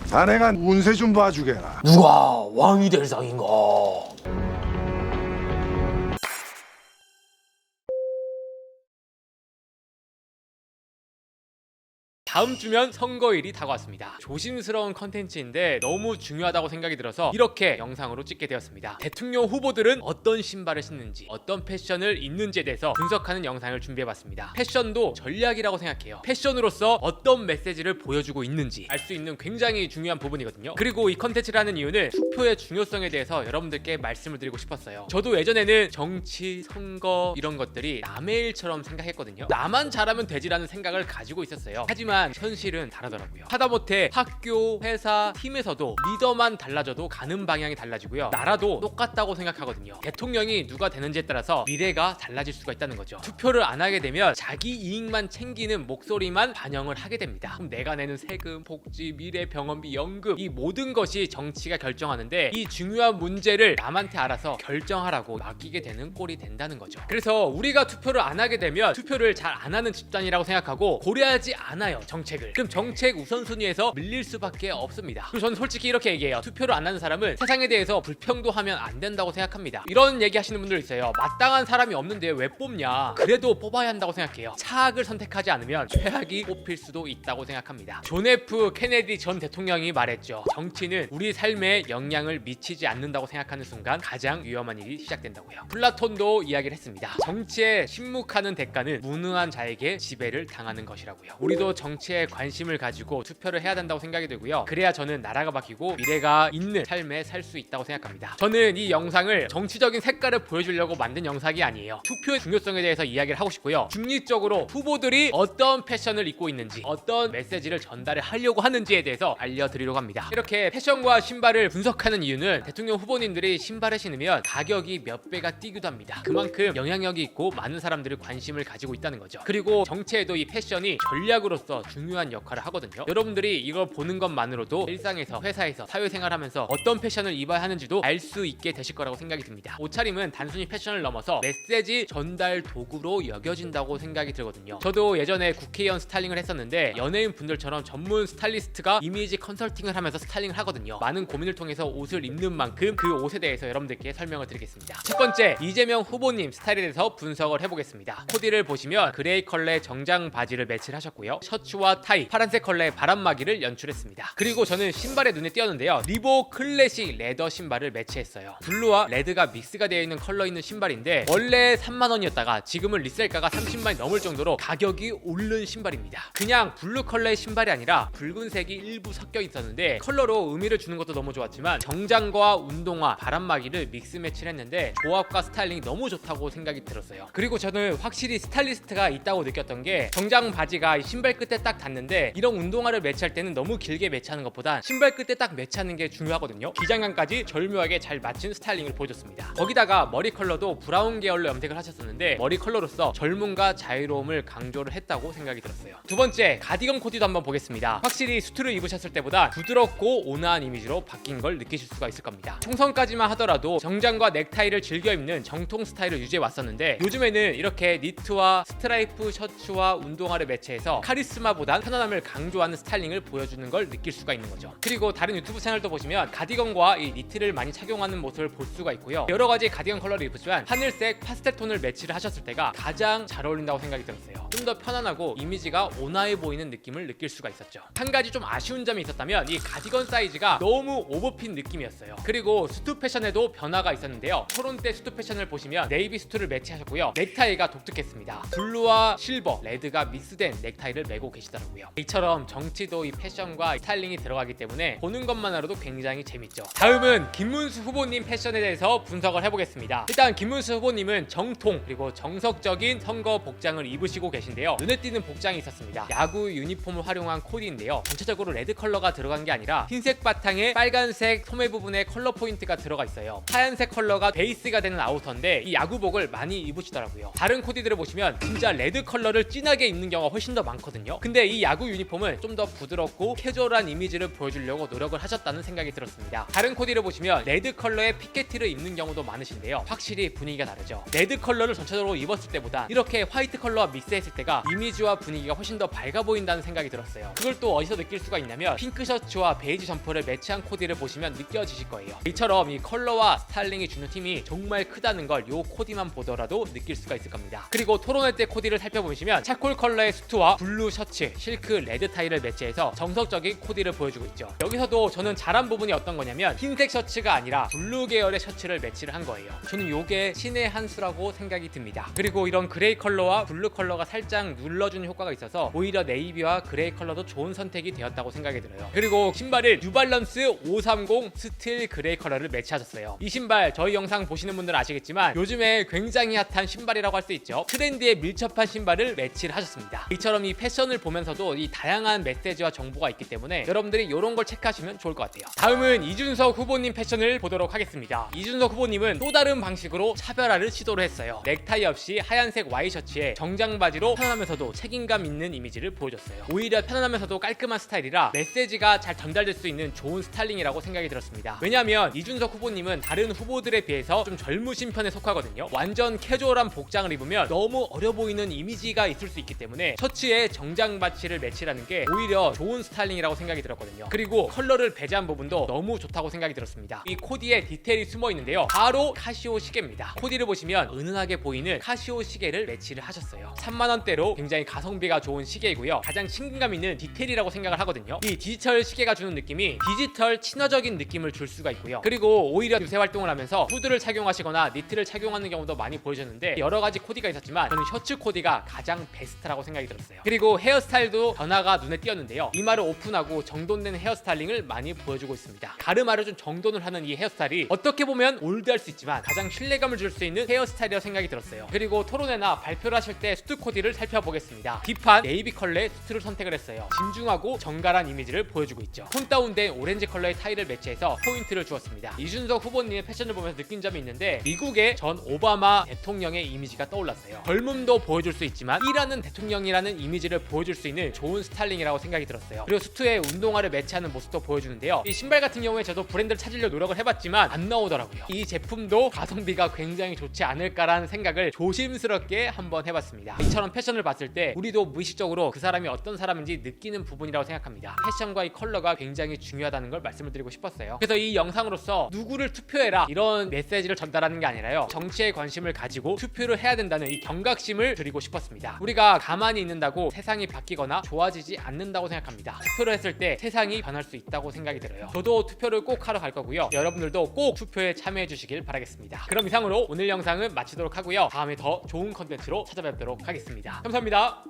자네가 운세 좀 봐주게라. 누가 왕이 될 상인가? 다음 주면 선거일이 다가왔습니다. 조심스러운 컨텐츠인데 너무 중요하다고 생각이 들어서 이렇게 영상으로 찍게 되었습니다. 대통령 후보들은 어떤 신발을 신는지, 어떤 패션을 입는지에 대해서 분석하는 영상을 준비해봤습니다. 패션도 전략이라고 생각해요. 패션으로서 어떤 메시지를 보여주고 있는지 알 수 있는 굉장히 중요한 부분이거든요. 그리고 이 컨텐츠를 하는 이유는 투표의 중요성에 대해서 여러분들께 말씀을 드리고 싶었어요. 저도 예전에는 정치, 선거 이런 것들이 남의 일처럼 생각했거든요. 나만 잘하면 되지라는 생각을 가지고 있었어요. 하지만 현실은 다르더라고요. 하다못해 학교, 회사, 팀에서도 리더만 달라져도 가는 방향이 달라지고요. 나라도 똑같다고 생각하거든요. 대통령이 누가 되는지에 따라서 미래가 달라질 수가 있다는 거죠. 투표를 안 하게 되면 자기 이익만 챙기는 목소리만 반영을 하게 됩니다. 그럼 내가 내는 세금, 복지, 미래, 병원비, 연금 이 모든 것이 정치가 결정하는데 이 중요한 문제를 남한테 알아서 결정하라고 맡기게 되는 꼴이 된다는 거죠. 그래서 우리가 투표를 안 하게 되면 투표를 잘 안 하는 집단이라고 생각하고 고려하지 않아요. 정책을. 그럼 정책 우선순위에서 밀릴 수밖에 없습니다. 그리고 저는 솔직히 이렇게 얘기해요. 투표를 안 하는 사람은 세상에 대해서 불평도하면 안 된다고 생각합니다. 이런 얘기 하시는 분들 있어요. 마땅한 사람이 없는데 왜 뽑냐? 그래도 뽑아야 한다고 생각해요. 차악을 선택하지 않으면 최악이 뽑힐 수도 있다고 생각합니다. 존 F 케네디 전 대통령이 말했죠. 정치는 우리 삶에 영향을 미치지 않는다고 생각하는 순간 가장 위험한 일이 시작된다고요. 플라톤도 이야기를 했습니다. 정치에 침묵하는 대가는 무능한 자에게 지배를 당하는 것이라고요. 우리도 정치에 관심을 가지고 투표를 해야 된다고 생각이 들고요. 그래야 저는 나라가 바뀌고 미래가 있는 삶에 살 수 있다고 생각합니다. 저는 이 영상을 정치적인 색깔을 보여주려고 만든 영상이 아니에요. 투표의 중요성에 대해서 이야기를 하고 싶고요. 중립적으로 후보들이 어떤 패션을 입고 있는지, 어떤 메시지를 전달을 하려고 하는지에 대해서 알려드리려고 합니다. 이렇게 패션과 신발을 분석하는 이유는 대통령 후보님들이 신발을 신으면 가격이 몇 배가 뛰기도 합니다. 그만큼 영향력이 있고 많은 사람들이 관심을 가지고 있다는 거죠. 그리고 정치에도 이 패션이 전략으로서 중요한 역할을 하거든요. 여러분들이 이걸 보는 것만으로도 일상에서, 회사에서, 사회생활하면서 어떤 패션을 입어야 하는지도 알 수 있게 되실 거라고 생각이 듭니다. 옷차림은 단순히 패션을 넘어서 메시지 전달 도구로 여겨진다고 생각이 들거든요. 저도 예전에 국회의원 스타일링을 했었는데 연예인 분들처럼 전문 스타일리스트가 이미지 컨설팅을 하면서 스타일링을 하거든요. 많은 고민을 통해서 옷을 입는 만큼 그 옷에 대해서 여러분들께 설명을 드리겠습니다. 첫 번째, 이재명 후보님 스타일에 대해서 분석을 해보겠습니다. 코디를 보시면 그레이 컬러의 정장 바지를 매치를 하셨고요. 셔츠와 타이, 파란색 컬러의 바람막이를 연출했습니다. 그리고 저는 신발에 눈에 띄었는데요. 리복 클래식 레더 신발을 매치했어요. 블루와 레드가 믹스가 되어 있는 컬러 있는 신발인데 원래 3만원이었다가 지금은 리셀가가 30만이 넘을 정도로 가격이 오른 신발입니다. 그냥 블루 컬러의 신발이 아니라 붉은색이 일부 섞여 있었는데 컬러로 의미를 주는 것도 너무 좋았지만 정장과 운동화, 바람막이를 믹스 매치를 했는데 조합과 스타일링이 너무 좋다고 생각이 들었어요. 그리고 저는 확실히 스타일리스트가 있다고 느꼈던 게 정장 바지가 신발 끝에 딱 닿는데 이런 운동화를 매치할 때는 너무 길게 매치하는 것보다 신발 끝에 딱 매치하는 게 중요하거든요. 기장감까지 절묘하게 잘 맞춘 스타일링을 보여줬습니다. 거기다가 머리 컬러도 브라운 계열로 염색을 하셨었는데 머리 컬러로서 젊음과 자유로움을 강조를 했다고 생각이 들었어요. 두 번째, 가디건 코디도 한번 보겠습니다. 확실히 수트를 입으셨을 때보다 부드럽고 온화한 이미지로 바뀐 걸 느끼실 수가 있을 겁니다. 총선까지만 하더라도 정장과 넥타이를 즐겨 입는 정통 스타일을 유지해 왔었는데 요즘에는 이렇게 니트와 스트라이프 셔츠와 운동화를 매치해서 카리스마보단 편안함을 강조하는 스타일링을 보여주는 걸 느낄 수가 있는 거죠. 그리고 다른 유튜브 채널도 보시면 가디건과 이 니트를 많이 착용하는 모습을 볼 수가 있고요. 여러 가지 가디건 컬러를 입으시면 하늘색 파스텔 톤을 매치를 하셨을 때가 가장 잘 어울린다고 생각이 들었어요. 좀 더 편안하고 이미지가 온화해 보이는 느낌을 느낄 수가 있었죠. 한 가지 좀 아쉬운 점이 있었다면 이 가디건 사이즈가 너무 오버핏 느낌이었어요. 그리고 수트 패션에도 변화가 있었는데요. 토론 때 수트 패션을 보시면 네이비 수트를 매치하셨고요. 넥타이가 독특했습니다. 블루와 실버, 레드가 믹스된 넥타이를 메고 계시더라고요. 이처럼 정치도 이 패션과 스타일링이 들어가기 때문에 보는 것만으로도 굉장히 재밌죠. 다음은 김문수 후보님 패션에 대해서 분석을 해보겠습니다. 일단 김문수 후보님은 정통 그리고 정석적인 선거 복장을 입으시고 계신데요. 눈에 띄는 복장이 있었습니다. 야구 유니폼을 활용한 코디인데요. 전체적으로 레드 컬러가 들어간 게 아니라 흰색 바탕에 빨간색 소매 부분에 컬러 포인트가 들어가 있어요. 하얀색 컬러가 베이스가 되는 아우터인데 이 야구복을 많이 입으시더라고요. 다른 코디들을 보시면 진짜 레드 컬러를 진하게 입는 경우가 훨씬 더 많거든요. 근데 근데 이 야구 유니폼은 좀 더 부드럽고 캐주얼한 이미지를 보여주려고 노력을 하셨다는 생각이 들었습니다. 다른 코디를 보시면 레드 컬러의 피켓티를 입는 경우도 많으신데요, 확실히 분위기가 다르죠. 레드 컬러를 전체적으로 입었을 때보다 이렇게 화이트 컬러와 믹스했을 때가 이미지와 분위기가 훨씬 더 밝아 보인다는 생각이 들었어요. 그걸 또 어디서 느낄 수가 있냐면 핑크 셔츠와 베이지 점퍼를 매치한 코디를 보시면 느껴지실 거예요. 이처럼 이 컬러와 스타일링이 주는 힘이 정말 크다는 걸 이 코디만 보더라도 느낄 수가 있을 겁니다. 그리고 토론회 때 코디를 살펴보시면 차콜 컬러의 수트와 블루 셔츠, 실크 레드 타이를 매치해서 정석적인 코디를 보여주고 있죠. 여기서도 저는 잘한 부분이 어떤 거냐면 흰색 셔츠가 아니라 블루 계열의 셔츠를 매치를 한 거예요. 저는 이게 신의 한 수라고 생각이 듭니다. 그리고 이런 그레이 컬러와 블루 컬러가 살짝 눌러주는 효과가 있어서 오히려 네이비와 그레이 컬러도 좋은 선택이 되었다고 생각이 들어요. 그리고 신발을 뉴발란스 530 스틸 그레이 컬러를 매치하셨어요. 이 신발 저희 영상 보시는 분들은 아시겠지만 요즘에 굉장히 핫한 신발이라고 할 수 있죠. 트렌드에 밀접한 신발을 매치를 하셨습니다. 이처럼 이 패션을 보면서도 이 다양한 메시지와 정보가 있기 때문에 여러분들이 이런 걸 체크하시면 좋을 것 같아요. 다음은 이준석 후보님 패션을 보도록 하겠습니다. 이준석 후보님은 또 다른 방식으로 차별화를 시도를 했어요. 넥타이 없이 하얀색 와이셔츠에 정장 바지로 편안하면서도 책임감 있는 이미지를 보여줬어요. 오히려 편안하면서도 깔끔한 스타일이라 메시지가 잘 전달될 수 있는 좋은 스타일링이라고 생각이 들었습니다. 왜냐하면 이준석 후보님은 다른 후보들에 비해서 좀 젊으신 편에 속하거든요. 완전 캐주얼한 복장을 입으면 너무 어려 보이는 이미지가 있을 수 있기 때문에 셔츠에 정장 바지를 매치라는 게 오히려 좋은 스타일링이라고 생각이 들었거든요. 그리고 컬러를 배제한 부분도 너무 좋다고 생각이 들었습니다. 이 코디에 디테일이 숨어 있는데요, 바로 카시오 시계입니다. 코디를 보시면 은은하게 보이는 카시오 시계를 매치를 하셨어요. 3만원대로 굉장히 가성비가 좋은 시계이고요, 가장 친근감 있는 디테일이라고 생각을 하거든요. 이 디지털 시계가 주는 느낌이 디지털 친화적인 느낌을 줄 수가 있고요. 그리고 오히려 유세 활동을 하면서 후드를 착용하시거나 니트를 착용하는 경우도 많이 보여줬는데 여러 가지 코디가 있었지만 저는 셔츠 코디가 가장 베스트라고 생각이 들었어요. 그리고 헤어스타일도 변화가 눈에 띄었는데요, 이마를 오픈하고 정돈된 헤어스타일링을 많이 보여주고 있습니다. 가르마를 좀 정돈을 하는 이 헤어스타일이 어떻게 보면 올드할 수 있지만 가장 신뢰감을 줄 수 있는 헤어스타일이라고 생각이 들었어요. 그리고 토론회나 발표를 하실 때 수트 코디를 살펴보겠습니다. 딥한 네이비 컬러의 수트를 선택을 했어요. 진중하고 정갈한 이미지를 보여주고 있죠. 톤 다운된 오렌지 컬러의 타이를 매치해서 포인트를 주었습니다. 이준석 후보님의 패션을 보면서 느낀 점이 있는데 미국의 전 오바마 대통령의 이미지가 떠올랐어요. 젊음도 보여줄 수 있지만 일하는 대통령이라는 이미지를 보여줄 수 있는 좋은 스타일링이라고 생각이 들었어요. 그리고 수트에 운동화를 매치하는 모습도 보여주는데요, 이 신발 같은 경우에 저도 브랜드를 찾으려 노력을 해봤지만 안 나오더라고요. 이 제품도 가성비가 굉장히 좋지 않을까라는 생각을 조심스럽게 한번 해봤습니다. 이처럼 패션을 봤을 때 우리도 무의식적으로 그 사람이 어떤 사람인지 느끼는 부분이라고 생각합니다. 패션과 이 컬러가 굉장히 중요하다는 걸 말씀을 드리고 싶었어요. 그래서 이 영상으로서 누구를 투표해라 이런 메시지를 전달하는 게 아니라요, 정치에 관심을 가지고 투표를 해야 된다는 이 경각심을 드리고 싶었습니다. 우리가 가만히 있는다고 세상이 바뀌거나 좋아지지 않는다고 생각합니다. 투표를 했을 때 세상이 변할 수 있다고 생각이 들어요. 저도 투표를 꼭 하러 갈 거고요, 여러분들도 꼭 투표에 참여해 주시길 바라겠습니다. 그럼 이상으로 오늘 영상은 마치도록 하고요, 다음에 더 좋은 컨텐츠로 찾아뵙도록 하겠습니다. 감사합니다.